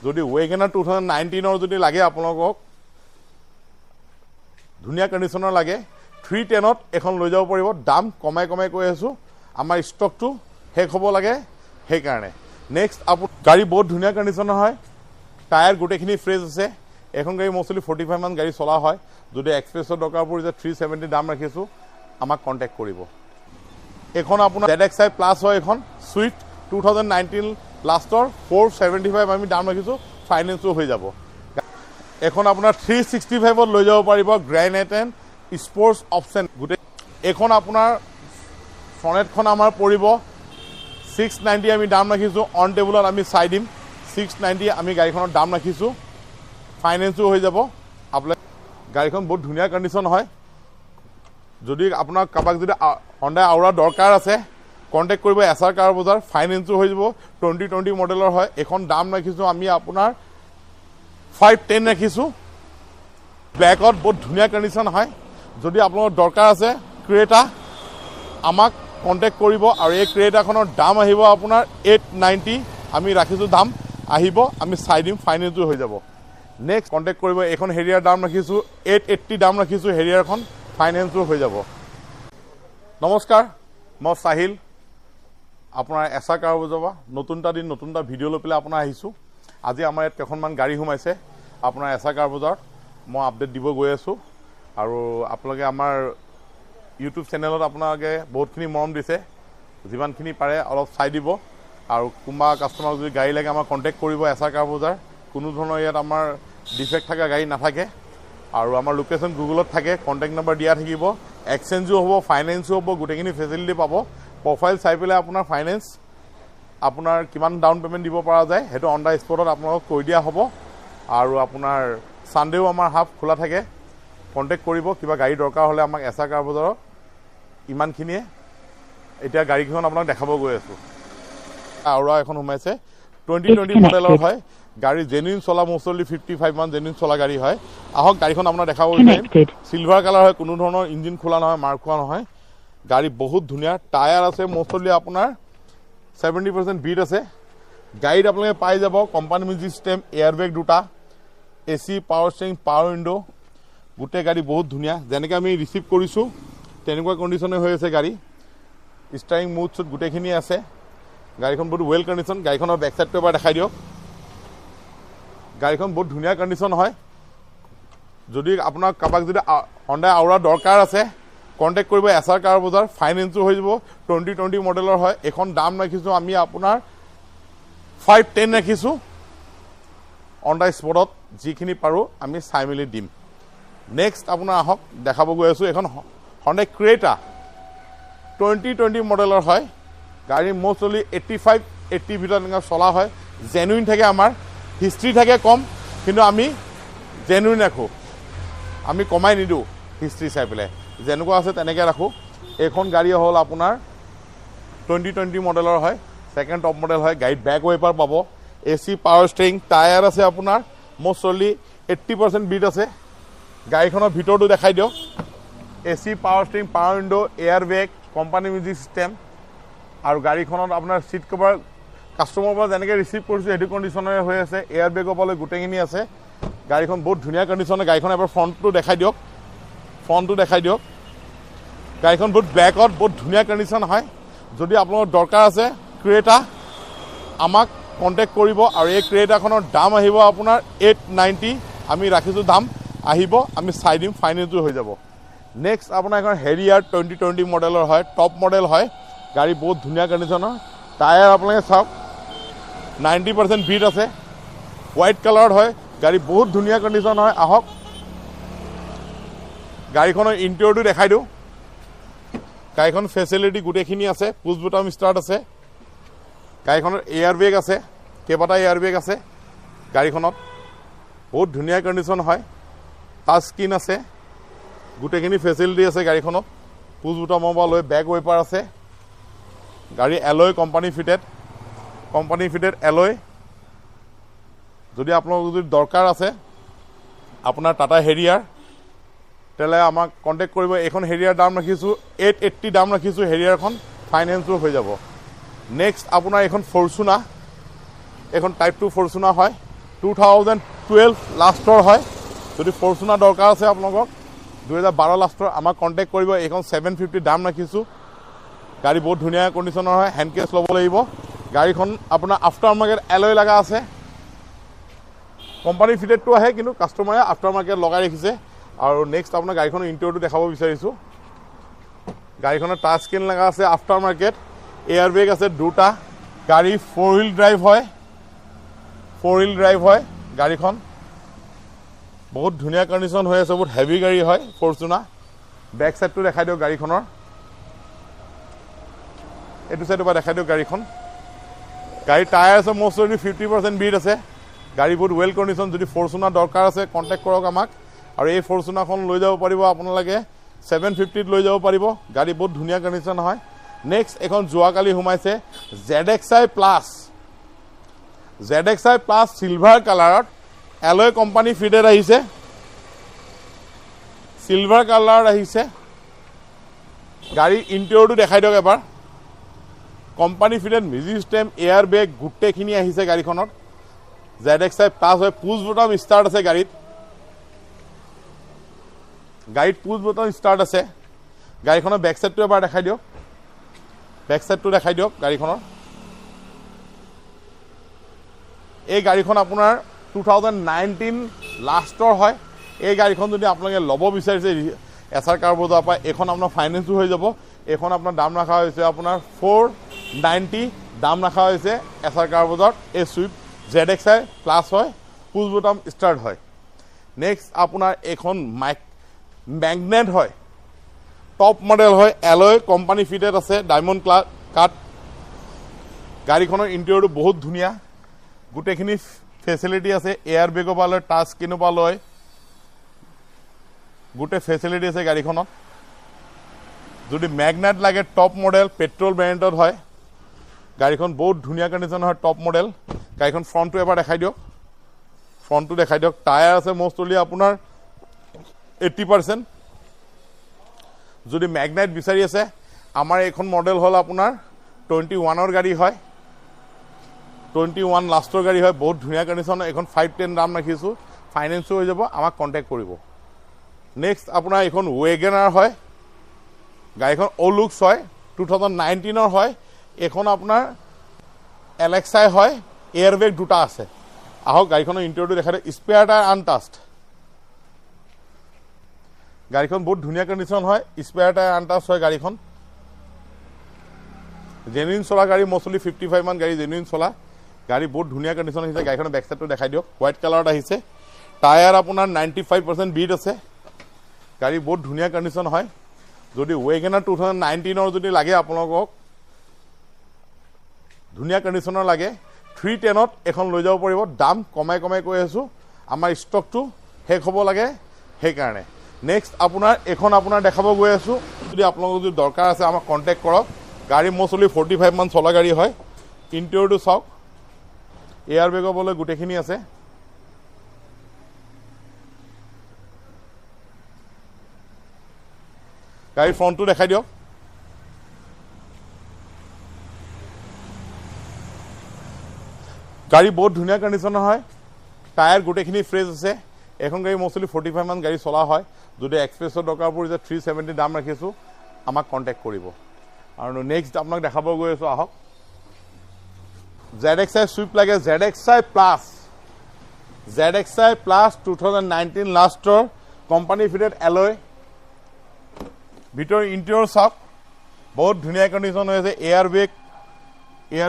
যদি ৱেগনাৰ 2019 যদি লাগে আপোনালোকক ধুনীয়া কণ্ডিশ্যনৰ লাগে 310ত এখন লৈ যাব পাৰিব দাম কমাই কৈ আছোঁ আমাৰ ষ্টকটো শেষ হ'ব লাগে সেইকাৰণে নেক্সট গাড়ী বহুত ধুনীয়া কণ্ডিশ্যনৰ হয় টায়াৰ গোটেইখিনি ফ্ৰেছ আছে এখন গাড়ী মষ্টলি 45 মান গাড়ী চলা হয় যদি এক্সপ্ৰেছৰ দৰকাৰ পৰিছে 370 দাম ৰাখিছোঁ আমাক কণ্টেক্ট কৰিব এখন আপোনাৰ ZXi প্লাছ হয় এখন ছুইফ্ট 2019 লাষ্টৰ 475 আমি দাম ৰাখিছোঁ ফাইনেন্সো হৈ যাব এখন আপোনাৰ 365ত লৈ যাব পাৰিব গ্ৰেনাইট স্পৰ্টছ অপশ্যন গোটেই এখন আপোনাৰ ফ্ৰণ্টেটখন আমাৰ পৰিব 690 আমি দাম ৰাখিছোঁ অন টেবুলত আমি চাই দিম 690 আমি গাড়ীখনৰ দাম ৰাখিছোঁ ফাইনেন্সো হৈ যাব আপোনাৰ গাড়ীখন বহুত ধুনীয়া কণ্ডিশ্যন হয় যদি আপোনাক কাৰোবাক যদি হণ্ডাই আউৰা দৰকাৰ আছে কণ্টেক্ট কৰিব SR কাৰ বজাৰ ফাইনেন্সো হৈ যাব 2020 মডেলৰ হয় এখন দাম ৰাখিছোঁ আমি আপোনাৰ 510 ৰাখিছোঁ ব্লেকত বহুত ধুনীয়া কণ্ডিশ্যন হয় যদি আপোনালোকৰ দৰকাৰ আছে ক্ৰেটা আমাক কণ্টেক্ট কৰিব আৰু এই ক্ৰেটাখনৰ দাম আহিব আপোনাৰ 890 আমি ৰাখিছোঁ দাম আহিব আমি চাই দিম ফাইনেন্সো হৈ যাব নেক্সট কণ্টেক্ট কৰিব এইখন হেৰিয়াৰ দাম ৰাখিছোঁ 880 দাম ৰাখিছোঁ হেৰিয়াৰখন ফাইনেন্সো হৈ যাব নমস্কাৰ মই সাহিল আপোনাৰ SR কাৰ বজাৰ নতুনটা দিন নতুনটা ভিডিঅ' লৈ পেলাই আপোনাৰ আহিছোঁ আজি আমাৰ ইয়াত কেইখনমান গাড়ী সোমাইছে আপোনাৰ SR কাৰ বজাৰত মই আপডেট দিব গৈ আছোঁ আৰু আপোনালোকে আমাৰ ইউটিউব চেনেলত আপোনালোকে বহুতখিনি মৰম দিছে যিমানখিনি পাৰে অলপ চাই দিব আৰু কোনোবা কাষ্টমাৰক যদি গাড়ী লাগে আমাক কণ্টেক্ট কৰিব SR কাৰ বজাৰ কোনো ধৰণৰ ইয়াত আমাৰ ডিফেক্ট থকা গাড়ী নাথাকে আৰু আমাৰ লোকেশ্যন গুগলত থাকে কণ্টেক্ট নম্বৰ দিয়া থাকিব এক্সচেঞ্জো হ'ব ফাইনেন্সো হ'ব গোটেইখিনি ফেচিলিটি পাব প্ৰফাইল চাই পেলাই আপোনাৰ ফাইনেন্স আপোনাৰ কিমান ডাউন পে'মেণ্ট দিব পৰা যায় সেইটো অন দ্য স্পটত আপোনালোকক কৈ দিয়া হ'ব আৰু আপোনাৰ ছানডেও আমাৰ হাফ খোলা থাকে কণ্টেক্ট কৰিব কিবা গাড়ী দৰকাৰ হ'লে আমাক SR কাৰ বজাৰত ইমানখিনিয়ে এতিয়া গাড়ীখন আপোনাক দেখাব গৈ আছোঁ আউৰা এখন সোমাইছে 2020 মডেলৰ হয় গাড়ী জেনুইন চলা মষ্টলি 55 মান জেনুইন চলা গাড়ী হয় আহক গাড়ীখন আপোনাক দেখাব বিচাৰিম চিলভাৰ কালাৰ হয় কোনো ধৰণৰ ইঞ্জিন খোলা নহয় মাৰ খোৱা নহয় গাড়ী বহুত ধুনীয়া টায়াৰ আছে মষ্টলি আপোনাৰ 70% বিট আছে গাড়ীত আপোনালোকে পাই যাব কোম্পানী মিউজিক চিষ্টেম এয়াৰবেগ দুটা AC power steering power window গোটেই গাড়ী বহুত ধুনীয়া যেনেকৈ আমি ৰিচিভ কৰিছোঁ তেনেকুৱা কণ্ডিশ্যনে হৈ আছে গাড়ী ষ্টাৰিং মুড চুট গোটেইখিনি আছে গাড়ীখন বহুত ৱেল কণ্ডিশ্যন গাড়ীখনৰ বেক চাইডটো এবাৰ দেখাই দিয়ক গাড়ীখন বহুত ধুনীয়া কণ্ডিশ্যন হয় যদি আপোনাক কাৰোবাক যদি হণ্ডাই আউৰা দৰকাৰ আছে কণ্টেক্ট কৰিব SR কাৰ বজাৰ ফাইনেন্সো হৈ যাব 2020 মডেলৰ হয় এখন দাম ৰাখিছোঁ আমি আপোনাৰ 510 ৰাখিছোঁ অন দ্য স্পটত যিখিনি পাৰোঁ আমি চাই মেলি দিম নেক্সট আপোনাৰ আহক দেখাব গৈ আছোঁ এখন হণ্ডাই ক্ৰেটা 2020 মডেলৰ হয় গাড়ী মষ্টলি 85-80 ভিতৰত এনেকৈ চলা হয় জেনুইন থাকে আমাৰ হিষ্ট্ৰী থাকে কম কিন্তু আমি জেনুইন ৰাখোঁ আমি কমাই নিদিওঁ হিষ্ট্ৰী চাই পেলাই যেনেকুৱা আছে তেনেকৈ ৰাখোঁ এইখন গাড়ী হ'ল আপোনাৰ 2020 মডেলৰ হয় ছেকেণ্ড টপ মডেল হয় গাড়ীত বেক ৱাইপাৰ পাব AC পাৱাৰ ষ্টিয়াৰিং টায়াৰ আছে আপোনাৰ মষ্টলি 80% বিট আছে গাড়ীখনৰ ভিতৰটো দেখাই দিয়ক AC power steering power window air bag company music system আৰু গাড়ীখনত আপোনাৰ চিট কভাৰ কাষ্টমাৰৰ পৰা যেনেকৈ ৰিচিভ কৰিছোঁ সেইটো কণ্ডিশ্যনেৰে হৈ আছে এয়াৰ বেগৰ পৰা গোটেইখিনি আছে গাড়ীখন বহুত ধুনীয়া কণ্ডিশ্যনে গাড়ীখন এবাৰ ফ্ৰণ্টটো দেখাই দিয়ক গাড়ীখন বহুত ব্লেকত বহুত ধুনীয়া কণ্ডিশ্যন হয় যদি আপোনালোকৰ দৰকাৰ আছে ক্ৰেটা আমাক কণ্টেক্ট কৰিব আৰু এই ক্ৰেটাখনৰ দাম আহিব আপোনাৰ 890 আমি ৰাখিছোঁ দাম আহিব আমি চাই দিম ফাইনেন্সো হৈ যাব নেক্সট আপোনাৰ এখন হেৰিয়াৰ 2020 মডেলৰ হয় টপ মডেল হয় গাড়ী বহুত ধুনীয়া কণ্ডিশ্যনৰ টায়াৰ আপোনালোকে চাওক 90% বিট আছে হোৱাইট কালাৰত হয় গাড়ী বহুত ধুনীয়া কণ্ডিশ্যন হয় আহক গাড়ীখনৰ ইণ্টেৰিয়ৰটো দেখাই দিওঁ গাড়ীখন ফেচিলিটি গোটেইখিনি আছে পুছ বুটাম ষ্টাৰ্ট আছে গাড়ীখনৰ এয়াৰ বেগ আছে কেইবাটা এয়াৰ বেগ আছে গাড়ীখনত বহুত ধুনীয়া কণ্ডিশ্যন হয় টাচ স্ক্ৰীন আছে গোটেইখিনি ফেচিলিটি আছে গাড়ীখনত পুছ বুটামৰ পৰা লৈ বেক ৱাইপাৰ আছে গাড়ী এলয় কোম্পানী ফিটেড এলয় যদি আপোনালোক যদি দৰকাৰ আছে আপোনাৰ টাটা হেৰিয়াৰ তেলে আমাক কণ্টেক্ট কৰিব এইখন হেৰিয়াৰ দাম ৰাখিছোঁ 880 দাম ৰাখিছোঁ হেৰিয়াৰখন ফাইনেন্সো হৈ যাব নেক্সট আপোনাৰ এইখন ফৰচুনা এইখন টাইপ 2 ফৰচুনা হয় 2012 লাষ্টৰ হয় যদি ফৰ্চুনাৰ দৰকাৰ আছে আপোনালোকক 2012 লাষ্টৰ আমাক কণ্টেক্ট কৰিব এইখন 750 দাম ৰাখিছোঁ গাড়ী বহুত ধুনীয়া কণ্ডিশ্যনৰ হয় হেণ্ড কেছ ল'ব লাগিব গাড়ীখন আপোনাৰ আফটাৰ মাৰ্কেট এলয় লগা আছে কোম্পানী ফিটেডটো আহে কিন্তু কাষ্টমাৰে আফটাৰ মাৰ্কেট লগাই ৰাখিছে আৰু নেক্সট আপোনাৰ গাড়ীখনৰ ইণ্টেৰিয়ৰটো দেখাব বিচাৰিছোঁ গাড়ীখনৰ টাচ স্ক্ৰীন লগা আছে আফটাৰ মাৰ্কেট এয়াৰ বেগ আছে দুটা গাড়ী 4 হুইল ড্ৰাইভ হয় গাড়ীখন বহুত ধুনীয়া কণ্ডিশ্যন হৈ আছে বহুত হেভি গাড়ী হয় ফৰ্চুনাৰ বেক সাইডটো দেখাই দিয়ক গাড়ীখনৰ এইটো সাইডৰ পৰা দেখাই দিয়ক গাড়ীখন গাড়ী টায়াৰ আছে মোষ্টলি 50% বিট আছে গাড়ী বহুত ৱেল কণ্ডিশ্যন যদি ফৰ্চুনাৰ দৰকাৰ আছে কণ্টেক্ট কৰক আমাক আৰু এই ফৰ্চুনাৰখন লৈ যাব পাৰিব আপোনালোকে 750 লৈ যাব পাৰিব গাড়ী বহুত ধুনীয়া কণ্ডিশ্যন হয় নেক্সট এখন যোৱাকালি সোমাইছে ZXi প্লাছ চিলভাৰ কালাৰত এলয় কোম্পানী ফিটেড আহিছে চিলভাৰ কালাৰত আহিছে গাড়ীৰ ইণ্টেৰিয়ৰটো দেখাই দিয়ক এবাৰ company fitted music system air bag গোটেইখিনি আহিছে গাড়ীখনত ZXi প্লাছ হয় পুছ বটম ষ্টাৰ্ট আছে গাড়ীত পুছ বটম ষ্টাৰ্ট আছে গাড়ীখনৰ বেক সাইডটো এবাৰ দেখাই দিয়ক গাড়ীখনৰ এই গাড়ীখন আপোনাৰ 2019 লাষ্টৰ হয় এই গাড়ীখন যদি আপোনালোকে ল'ব বিচাৰিছে SR কাৰ বজাৰৰ পৰা এইখন আপোনাৰ ফাইনেন্সো হৈ যাব এইখন আপোনাৰ দাম ৰখা হৈছে আপোনাৰ 490 দাম ৰখা হৈছে SR কাৰ বজাৰত এই সুইফট ZXi প্লাছ হয় পুছ বটম ষ্টাৰ্ট হয় নেক্সট আপোনাৰ এইখন মেগনেট হয় টপ মডেল হয় এলয় কোম্পানী ফিটেড আছে ডায়মণ্ড কাট গাড়ীখনৰ ইণ্টেৰিয়ৰটো বহুত ধুনীয়া গোটেইখিনি ফেচিলিটি আছে এয়াৰ বেগৰ পৰা লৈ টাচ স্ক্ৰীনৰ পৰা লৈ গোটেই ফেচিলিটি আছে গাড়ীখনত যদি মেগনেট লাগে টপ মডেল পেট্ৰল ব্ৰেণ্ডত হয় গাড়ীখন বহুত ধুনীয়া কণ্ডিশ্যন হয় টপ মডেল গাড়ীখন ফ্ৰণ্টটো এবাৰ দেখাই দিয়ক টায়াৰ আছে মোষ্টলি আপোনাৰ 80% যদি মেগনেট বিচাৰি আছে আমাৰ এইখন মডেল হ'ল আপোনাৰ 21ৰ গাড়ী হয় 21 লাষ্টৰ গাড়ী হয় বহুত ধুনীয়া কণ্ডিশ্যন এখন 510 দাম ৰাখিছোঁ ফাইনেন্সো হৈ যাব আমাক কণ্টেক্ট কৰিব নেক্সট আপোনাৰ এইখন ৱেগনাৰ হয় গাড়ীখন অ'লুক্স হয় 2019ৰ হয় এইখন আপোনাৰ LXi হয় এয়াৰ বেগ দুটা আছে আহক গাড়ীখনৰ ইণ্টেৰিয়ৰটো দেখাই দিয়ক স্পেয়াৰ টায়াৰ আনটাষ্ট গাড়ীখন বহুত ধুনীয়া কণ্ডিশ্যন হয় স্পেয়াৰ টায়াৰ আনটাষ্ট হয় গাড়ীখন জেনুইন চলা গাড়ী মোষ্টলি 55 মান গাড়ী জেনুইন চলা গাড়ী বহুত ধুনীয়া কণ্ডিশ্যন আহিছে গাড়ীখনৰ বেক সাইডটো দেখাই দিয়ক হোৱাইট কালাৰত আহিছে টায়াৰ আপোনাৰ 95% বিট আছে গাড়ী বহুত ধুনীয়া কণ্ডিশ্যন হয় যদি ৱেগনাৰ 2019ৰ যদি লাগে আপোনালোকক ধুনীয়া কণ্ডিশ্যনৰ লাগে 310ত এখন লৈ যাব পাৰিব দাম কমাই কৈ আছোঁ আমাৰ ষ্টকটো শেষ হ'ব লাগে সেইকাৰণে নেক্সট আপোনাৰ এখন আপোনাৰ দেখাব গৈ আছোঁ যদি আপোনালোকৰ যদি দৰকাৰ আছে আমাক কণ্টেক্ট কৰক গাড়ী মোষ্টলি 45 মান চলা গাড়ী হয় ইণ্টেৰিয়ৰটো চাওক এয়াৰ বেগৰ বলে গোটেইখিনি আছে গাড়ীৰ ফ্ৰণ্টটো দেখাই দিয়ক গাড়ী বহুত ধুনীয়া কণ্ডিশ্যনৰ হয় টায়াৰ গোটেইখিনি ফ্ৰেছ আছে এখন গাড়ী মোষ্টলি 45 মান গাড়ী চলা হয় যদি এক্সপ্ৰেছৰ দৰকাৰ পৰিছে 370 দাম ৰাখিছোঁ আমাক কণ্টেক্ট কৰিব আৰু নেক্সট আপোনাক দেখাব গৈ আছোঁ আহক ZXi সুইফট লাগে ZXi প্লাছ 2019 লাষ্টৰ কোম্পানী ফিটেড এলয় ভিতৰৰ ইণ্টেৰিয়ৰ চাওক বহুত ধুনীয়া কণ্ডিশ্যন হৈ আছে এয়াৰ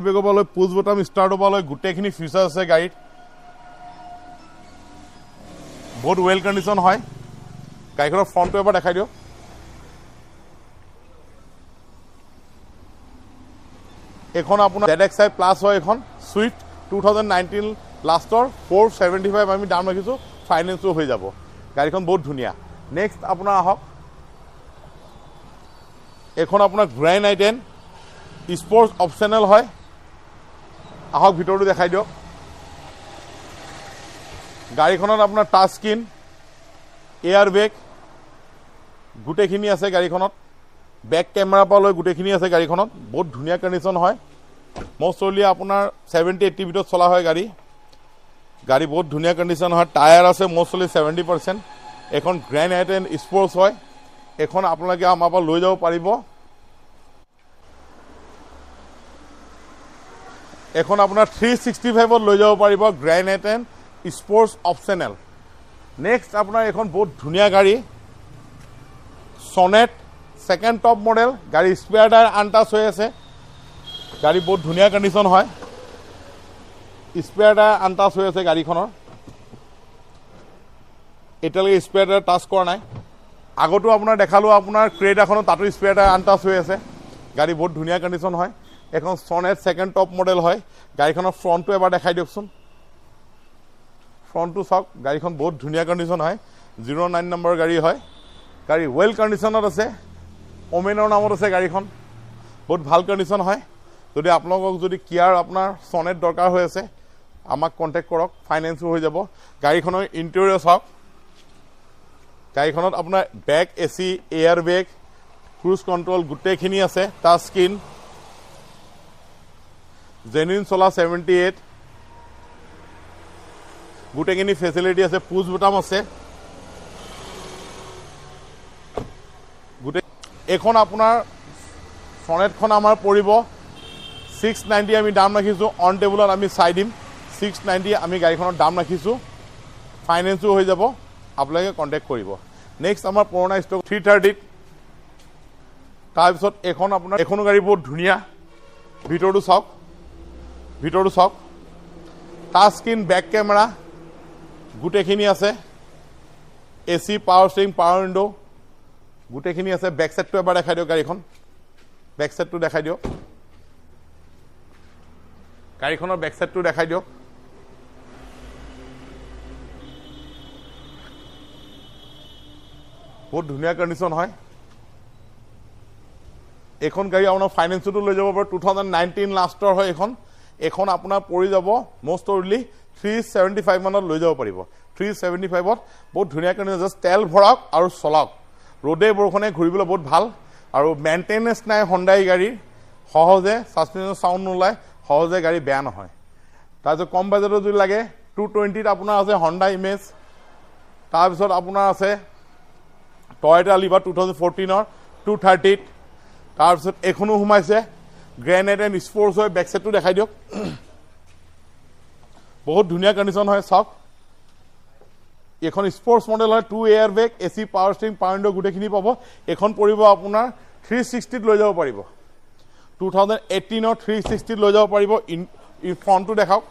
বেগৰ পৰা লৈ পুছ বটম ষ্টাৰ্টৰ পৰা লৈ গোটেইখিনি ফিচাৰ আছে গাড়ীত বহুত ৱেল কণ্ডিশ্যন হয় গাড়ীখনৰ ফ্ৰণ্টটো এবাৰ দেখাই দিয়ক এখন আপোনাৰ ZXi প্লাছ হয় এখন সুইফট 2019 লাষ্টৰ 475 আমি দাম ৰাখিছোঁ ফাইনেন্সো হৈ যাব গাড়ীখন বহুত ধুনীয়া নেক্সট আপোনাৰ আহক এখন আপোনাৰ গ্ৰেণ্ড i10 স্পৰ্টছ অপশ্যনেল হয় আহক ভিতৰটো দেখাই দিয়ক গাড়ীখনত আপোনাৰ টাচ স্ক্ৰীন এয়াৰ বেগ গোটেইখিনি আছে গাড়ীখনত বেক কেমেৰাৰ পৰা লৈ গোটেইখিনি আছে গাড়ীখনত বহুত ধুনীয়া কণ্ডিশ্যন হয় মোষ্টলি আপোনাৰ 70-80 ভিতৰত চলা হয় গাড়ী বহুত ধুনীয়া কণ্ডিশ্যন হয়, টায়াৰ আছে মষ্টলি 70%। এখন গ্ৰেণ্ড আইটেন স্পৰ্টছ হয়, এখন আপোনালোকে আমাৰ পৰা লৈ যাব পাৰিব। এখন আপোনাৰ 365ত লৈ যাব পাৰিব, গ্ৰেণ্ড আইটেন স্পৰ্টছ অপশ্যনেল। নেক্সট আপোনাৰ এখন বহুত ধুনীয়া গাড়ী, ছনেট ছেকেণ্ড টপ মডেল। গাড়ী স্পেয়াৰ টায়াৰ আনটাচ হৈ আছে, গাড়ী বহুত ধুনীয়া কণ্ডিশ্যন হয়, স্পেয়াৰ টায়াৰ আনটাচ হৈ আছে গাড়ীখনৰ। এতিয়ালৈকে স্পেয়াৰ টায়াৰ টাচ কৰা নাই। আগতো আপোনাৰ দেখালোঁ, আপোনাৰ ক্ৰেটাখনো তাতো স্পেয়াৰ টায়াৰ আনটাচ হৈ আছে। গাড়ী বহুত ধুনীয়া কণ্ডিশ্যন হয়, এখন ছনেট ছেকেণ্ড টপ মডেল হয়। গাড়ীখনৰ ফ্ৰণ্টটো এবাৰ দেখাই দিয়কচোন, ফ্ৰণ্টটো চাওক, গাড়ীখন বহুত ধুনীয়া কণ্ডিশ্যন হয়, 09 নম্বৰ গাড়ী হয়। গাড়ী ৱেল কণ্ডিশ্যনত আছে, ওমেনৰ নামত আছে গাড়ীখন, বহুত ভাল কণ্ডিশ্যন হয়। যদি আপোনালোকক যদি কিয়াৰ আপোনাৰ ছনেট দৰকাৰ হৈ আছে, আমাক কণ্টেক্ট কৰক, ফাইনেন্সো হৈ যাব। গাড়ীখনৰ ইণ্টেৰিয়ৰ চাওক, গাড়ীখনত আপোনাৰ বেক AC, এয়াৰ বেগ, ক্ৰুজ কণ্ট্ৰল গোটেইখিনি আছে, টাচ স্ক্ৰীন, জেনুইন চলা 78, গোটেইখিনি ফেচিলিটি আছে, পুছ বুটাম আছে গোটেই। এইখন আপোনাৰ ছনেটখন আমাৰ পৰিব 690, আমি দাম ৰাখিছোঁ। অন টেবুলত আমি চাই দিম, 690 আমি গাড়ীখনৰ দাম ৰাখিছোঁ, ফাইনেন্সো হৈ যাব, আপোনালোকে কণ্টেক্ট কৰিব। নেক্সট আমাৰ পুৰণা ষ্টক 330। তাৰপিছত এইখন আপোনাৰ, এইখনো গাড়ী বহুত ধুনীয়া, ভিতৰটো চাওক, ভিতৰটো চাওক, টাচ স্ক্ৰীন, বেক কেমেৰা গোটেইখিনি আছে, AC, power steering, power window গোটেইখিনি আছে। বেক চাইডটো এবাৰ দেখাই দিয়ক, গাড়ীখন বেক চাইডটো দেখাই দিয়ক, গাড়ীখনৰ বেক চাইডটো দেখাই দিয়ক। বহুত ধুনীয়া কণ্ডিশ্যন হয়। এইখন গাড়ী আপোনাৰ ফাইনেন্সতো লৈ যাব পাৰে, 2019 লাষ্টৰ হয় এইখন। এইখন আপোনাৰ পৰি যাব মষ্ট অৰ্লি 375 মানত লৈ যাব পাৰিব। 375ত বহুত ধুনীয়া কণ্ডিশ্যন, জাষ্ট তেল ভৰাওক আৰু চলাওক, ৰ'দে বৰষুণে ঘূৰিবলৈ বহুত ভাল। আৰু মেইনটেনেঞ্চ নাই হণ্ডাই গাড়ীৰ, সহজে ছাছপেনশ্যন চাউণ্ড নোলায়, সহজে গাড়ী বেয়া নহয়। তাৰপিছত কম বাজেটত যদি লাগে 220ত আপোনাৰ আছে হণ্ডা ইমেজ। তাৰপিছত আপোনাৰ আছে টয়টা লিভা 2014ৰ 230ত। তাৰপিছত এইখনো সোমাইছে, গ্ৰেণ্ড আইটেন স্পৰ্টছ হয়, বেক চাইডটো দেখাই দিয়ক, বহুত ধুনীয়া কণ্ডিশ্যন হয় চাওক। এইখন স্পৰ্টছ মডেল হয়, 2 এয়াৰ বেগ, AC, power steering, power window গোটেইখিনি পাব। এইখন পৰিব আপোনাৰ 360ত লৈ যাব পাৰিব, 2018ৰ 360ত লৈ যাব পাৰিব। ফ্ৰণ্টটো দেখাওক,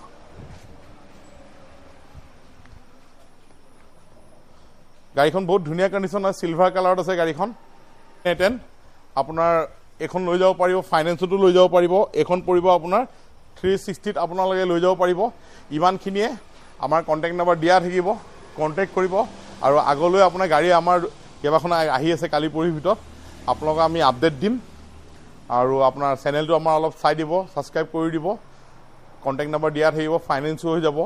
গাড়ীখন বহুত ধুনীয়া কণ্ডিশ্যন হয়, চিলভাৰ কালাৰত আছে গাড়ীখন। আপোনাৰ এইখন লৈ যাব পাৰিব, ফাইনেন্সতো লৈ যাব পাৰিব। এইখন পৰিব আপোনাৰ 360ত আপোনালোকে লৈ যাব পাৰিব। ইমানখিনিয়ে, আমাৰ কণ্টেক্ট নম্বৰ দিয়া থাকিব, কণ্টেক্ট কৰিব। আৰু আগলৈ আপোনাৰ গাড়ী আমাৰ কেইবাখন আহি আছে কালি পৰহিৰ ভিতৰত, আপোনালোকক আমি আপডেট দিম। আৰু আপোনাৰ চেনেলটো আমাৰ অলপ চাই দিব, ছাবস্ক্ৰাইব কৰি দিব, কণ্টেক্ট নম্বৰ দিয়া থাকিব, ফাইনেন্সো হৈ যাব,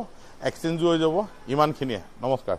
এক্সচেঞ্জো হৈ যাব। ইমানখিনিয়ে, নমস্কাৰ।